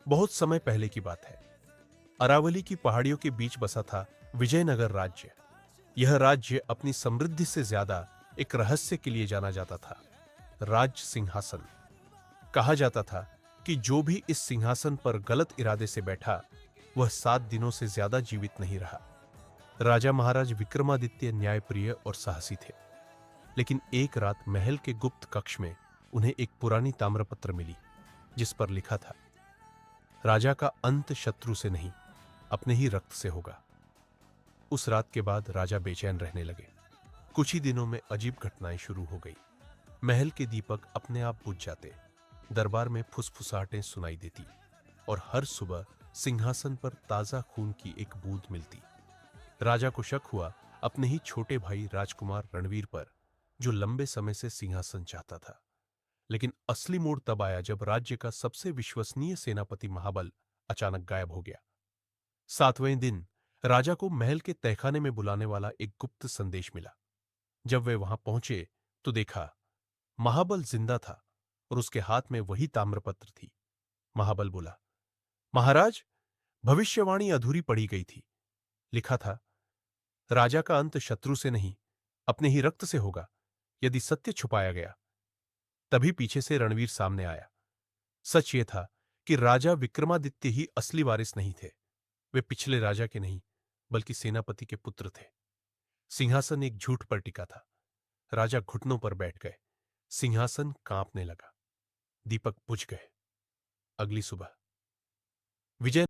बहुत समय पहले की बात है। अरावली की पहाड़ियों के बीच बसा था विजयनगर राज्य। यह राज्य अपनी समृद्धि से ज्यादा एक रहस्य के लिए जाना जाता था, राज सिंहासन। कहा जाता था कि जो भी इस सिंहासन पर गलत इरादे से बैठा, वह 7 दिनों से ज्यादा जीवित नहीं रहा। राजा महाराज विक्रमादित्य न्यायप्रिय और साहसी थे, लेकिन एक रात महल के गुप्त कक्ष में उन्हें एक पुरानी ताम्रपत्र मिली, जिस पर लिखा था, राजा का अंत शत्रु से नहीं, अपने ही रक्त से होगा। उस रात के बाद राजा बेचैन रहने लगे। कुछ ही दिनों में अजीब घटनाएं शुरू हो गई। महल के दीपक अपने आप बुझ जाते, दरबार में फुसफुसाहटें सुनाई देती और हर सुबह सिंहासन पर ताजा खून की एक बूंद मिलती। राजा को शक हुआ अपने ही छोटे भाई राजकुमार रणवीर पर, जो लंबे समय से सिंहासन चाहता था। लेकिन असली मोड़ तब आया जब राज्य का सबसे विश्वसनीय सेनापति महाबल अचानक गायब हो गया। 7वें दिन राजा को महल के तहखाने में बुलाने वाला एक गुप्त संदेश मिला। जब वे वहां पहुंचे तो देखा, महाबल जिंदा था और उसके हाथ में वही ताम्रपत्र थी। महाबल बोला, महाराज, भविष्यवाणी अधूरी पड़ी गई थी। लिखा था, राजा का अंत शत्रु से नहीं, अपने ही रक्त से होगा यदि सत्य छुपाया गया। तभी पीछे से रणवीर सामने आया। सच ये था कि राजा विक्रमादित्य ही असली वारिस नहीं थे। वे पिछले राजा के नहीं, बल्कि सेनापति के पुत्र थे। सिंहासन एक झूठ पर टिका था। राजा घुटनों पर बैठ गए। सिंहासन कांपने लगा। दीपक बुझ गए। अगली सुबह विजय